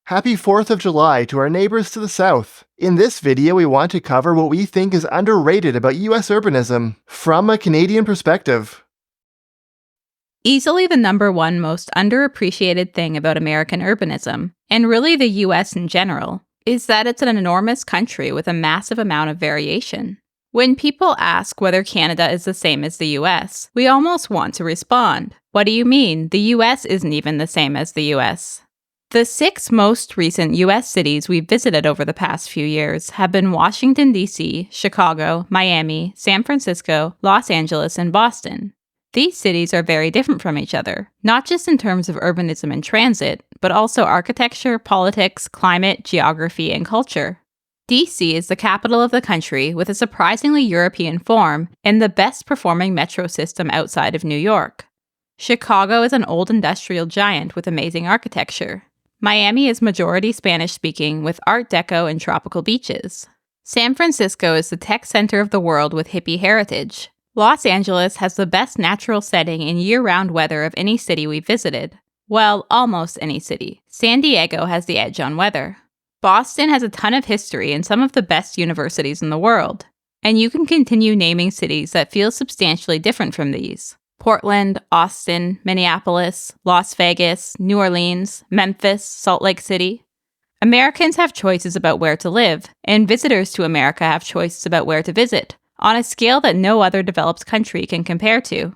Happy 4th of July to our neighbors to the south. In this video, we want to cover what we think is underrated about US urbanism from a Canadian perspective. Easily the number one most underappreciated thing about American urbanism, and really the US in general, is that it's an enormous country with a massive amount of variation. When people ask whether Canada is the same as the US, we almost want to respond, "What do you mean? The US isn't even the same as the US." The 6 most recent US cities we've visited over the past few years have been Washington, D.C., Chicago, Miami, San Francisco, Los Angeles, and Boston. These cities are very different from each other, not just in terms of urbanism and transit, but also architecture, politics, climate, geography, and culture. D.C. is the capital of the country with a surprisingly European form and the best performing metro system outside of New York. Chicago is an old industrial giant with amazing architecture. Miami is majority Spanish-speaking with Art Deco and tropical beaches. San Francisco is the tech center of the world with hippie heritage. Los Angeles has the best natural setting and year-round weather of any city we've visited. Well, almost any city. San Diego has the edge on weather. Boston has a ton of history and some of the best universities in the world. And you can continue naming cities that feel substantially different from these. Portland, Austin, Minneapolis, Las Vegas, New Orleans, Memphis, Salt Lake City. Americans have choices about where to live, and visitors to America have choices about where to visit, on a scale that no other developed country can compare to.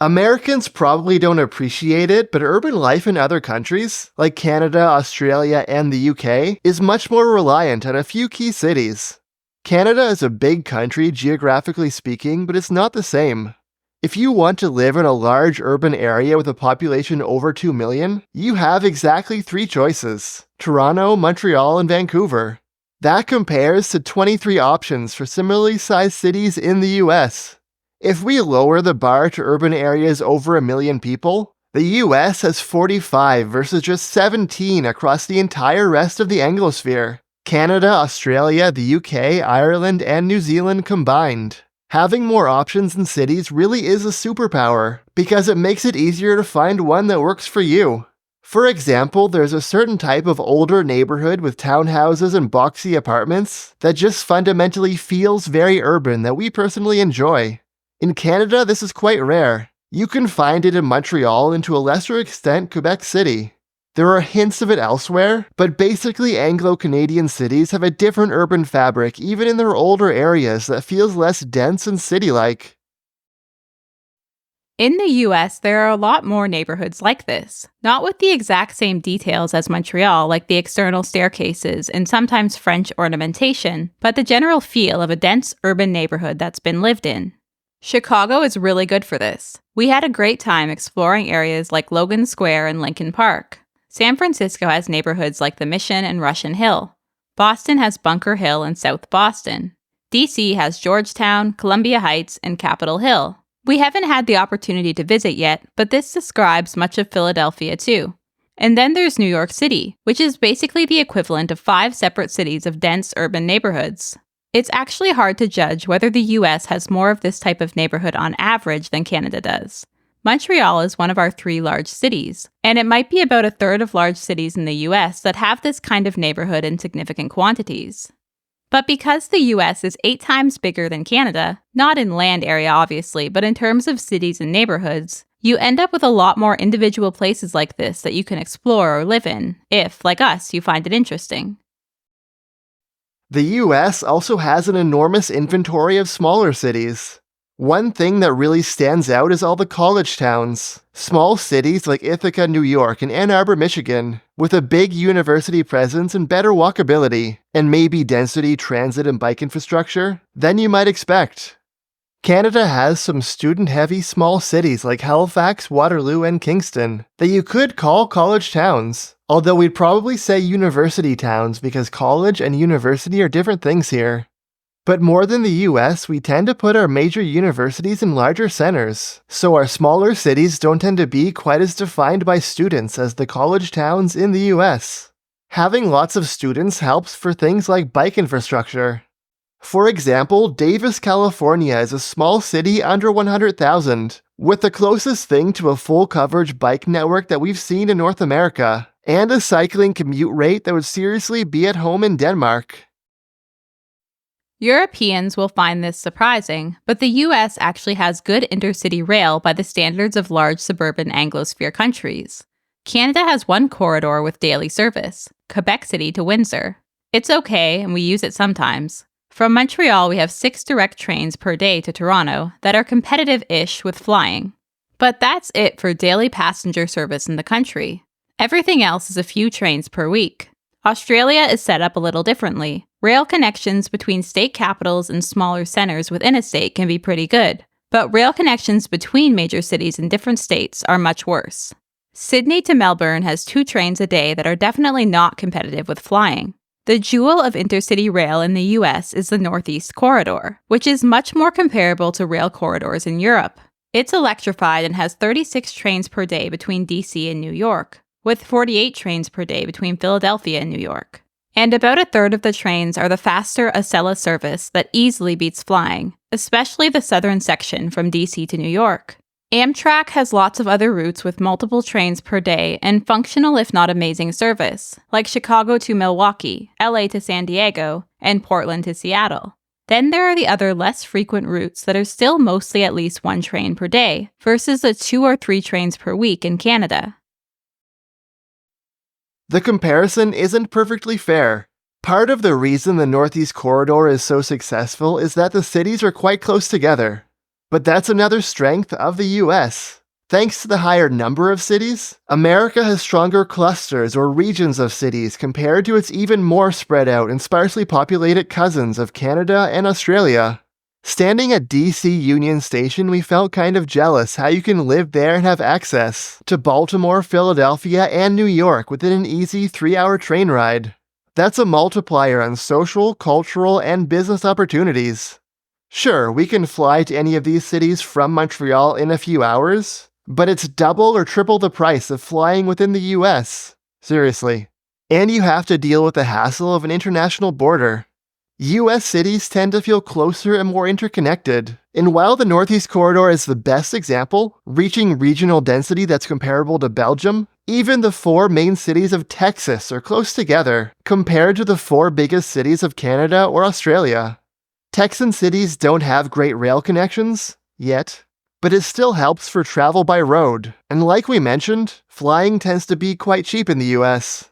Americans probably don't appreciate it, but urban life in other countries, like Canada, Australia, and the UK, is much more reliant on a few key cities. Canada is a big country geographically speaking, but it's not the same. If you want to live in a large urban area with a population over 2 million, you have exactly 3 choices: Toronto, Montreal, and Vancouver. That compares to 23 options for similarly sized cities in the US. If we lower the bar to urban areas over 1 million people, the US has 45 versus just 17 across the entire rest of the Anglosphere. Canada, Australia, the UK, Ireland, and New Zealand combined. Having more options in cities really is a superpower, because it makes it easier to find one that works for you. For example, there's a certain type of older neighborhood with townhouses and boxy apartments that just fundamentally feels very urban that we personally enjoy. In Canada, this is quite rare. You can find it in Montreal and to a lesser extent Quebec City. There are hints of it elsewhere, but basically Anglo-Canadian cities have a different urban fabric even in their older areas that feels less dense and city-like. In the US, there are a lot more neighborhoods like this, not with the exact same details as Montreal, like the external staircases and sometimes French ornamentation, but the general feel of a dense urban neighborhood that's been lived in. Chicago is really good for this. We had a great time exploring areas like Logan Square and Lincoln Park. San Francisco has neighborhoods like the Mission and Russian Hill. Boston has Bunker Hill and South Boston. DC has Georgetown, Columbia Heights, and Capitol Hill. We haven't had the opportunity to visit yet, but this describes much of Philadelphia too. And then there's New York City, which is basically the equivalent of 5 separate cities of dense urban neighborhoods. It's actually hard to judge whether the US has more of this type of neighborhood on average than Canada does. Montreal is one of our 3 large cities, and it might be about a third of large cities in the US that have this kind of neighborhood in significant quantities. But because the US is 8 times bigger than Canada, not in land area obviously, but in terms of cities and neighborhoods, you end up with a lot more individual places like this that you can explore or live in, if, like us, you find it interesting. The US also has an enormous inventory of smaller cities. One thing that really stands out is all the college towns. Small cities like Ithaca, New York, and Ann Arbor, Michigan, with a big university presence and better walkability, and maybe density, transit, and bike infrastructure, than you might expect. Canada has some student-heavy small cities like Halifax, Waterloo, and Kingston that you could call college towns, although we'd probably say university towns because college and university are different things here. But more than the US, we tend to put our major universities in larger centers, so our smaller cities don't tend to be quite as defined by students as the college towns in the US. Having lots of students helps for things like bike infrastructure. For example, Davis, California is a small city under 100,000, with the closest thing to a full coverage bike network that we've seen in North America, and a cycling commute rate that would seriously be at home in Denmark. Europeans will find this surprising, but the US actually has good intercity rail by the standards of large suburban Anglosphere countries. Canada has one corridor with daily service, Quebec City to Windsor. It's okay, and we use it sometimes. From Montreal, we have 6 direct trains per day to Toronto that are competitive-ish with flying. But that's it for daily passenger service in the country. Everything else is a few trains per week. Australia is set up a little differently. Rail connections between state capitals and smaller centers within a state can be pretty good, but rail connections between major cities in different states are much worse. Sydney to Melbourne has 2 trains a day that are definitely not competitive with flying. The jewel of intercity rail in the US is the Northeast Corridor, which is much more comparable to rail corridors in Europe. It's electrified and has 36 trains per day between DC and New York, with 48 trains per day between Philadelphia and New York. And about a third of the trains are the faster Acela service that easily beats flying, especially the southern section from DC to New York. Amtrak has lots of other routes with multiple trains per day and functional if not amazing service, like Chicago to Milwaukee, LA to San Diego, and Portland to Seattle. Then there are the other less frequent routes that are still mostly at least 1 train per day, versus the 2 or 3 trains per week in Canada. The comparison isn't perfectly fair. Part of the reason the Northeast Corridor is so successful is that the cities are quite close together. But that's another strength of the US. Thanks to the higher number of cities, America has stronger clusters or regions of cities compared to its even more spread out and sparsely populated cousins of Canada and Australia. Standing at DC Union Station, we felt kind of jealous how you can live there and have access to Baltimore, Philadelphia, and New York within an easy 3-hour train ride. That's a multiplier on social, cultural, and business opportunities. Sure, we can fly to any of these cities from Montreal in a few hours, but it's double or triple the price of flying within the US. Seriously. And you have to deal with the hassle of an international border. US cities tend to feel closer and more interconnected, and while the Northeast Corridor is the best example, reaching regional density that's comparable to Belgium, even the 4 main cities of Texas are close together, compared to the 4 biggest cities of Canada or Australia. Texan cities don't have great rail connections, yet, but it still helps for travel by road, and like we mentioned, flying tends to be quite cheap in the US.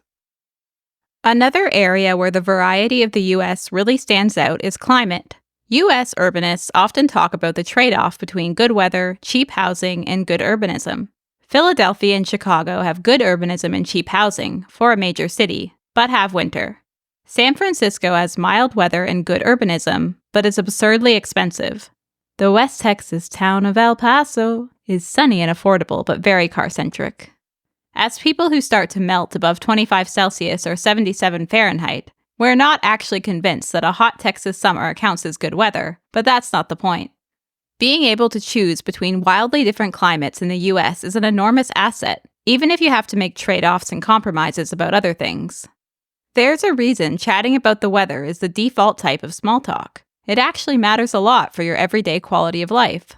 Another area where the variety of the US really stands out is climate. US urbanists often talk about the trade-off between good weather, cheap housing, and good urbanism. Philadelphia and Chicago have good urbanism and cheap housing for a major city, but have winter. San Francisco has mild weather and good urbanism, but is absurdly expensive. The West Texas town of El Paso is sunny and affordable, but very car-centric. As people who start to melt above 25 Celsius or 77 Fahrenheit, we're not actually convinced that a hot Texas summer counts as good weather, but that's not the point. Being able to choose between wildly different climates in the US is an enormous asset, even if you have to make trade-offs and compromises about other things. There's a reason chatting about the weather is the default type of small talk. It actually matters a lot for your everyday quality of life.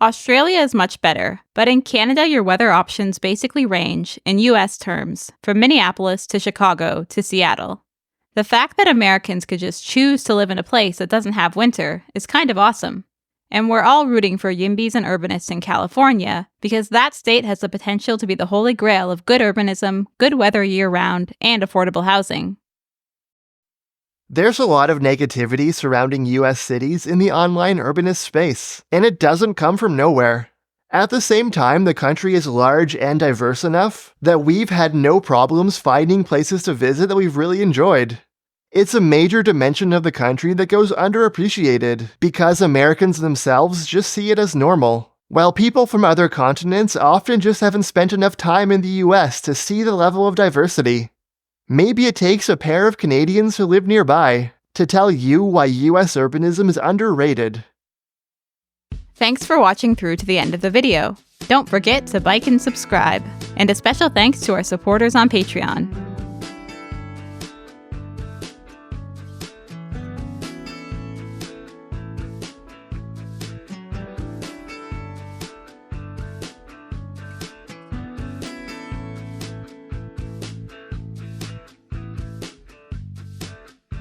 Australia is much better, but in Canada your weather options basically range, in US terms, from Minneapolis to Chicago to Seattle. The fact that Americans could just choose to live in a place that doesn't have winter is kind of awesome. And we're all rooting for YIMBYs and urbanists in California, because that state has the potential to be the holy grail of good urbanism, good weather year-round, and affordable housing. There's a lot of negativity surrounding US cities in the online urbanist space, and it doesn't come from nowhere. At the same time, the country is large and diverse enough that we've had no problems finding places to visit that we've really enjoyed. It's a major dimension of the country that goes underappreciated because Americans themselves just see it as normal, while people from other continents often just haven't spent enough time in the US to see the level of diversity. Maybe it takes a pair of Canadians who live nearby to tell you why US urbanism is underrated. Thanks for watching through to the end of the video. Don't forget to like and subscribe. And a special thanks to our supporters on Patreon.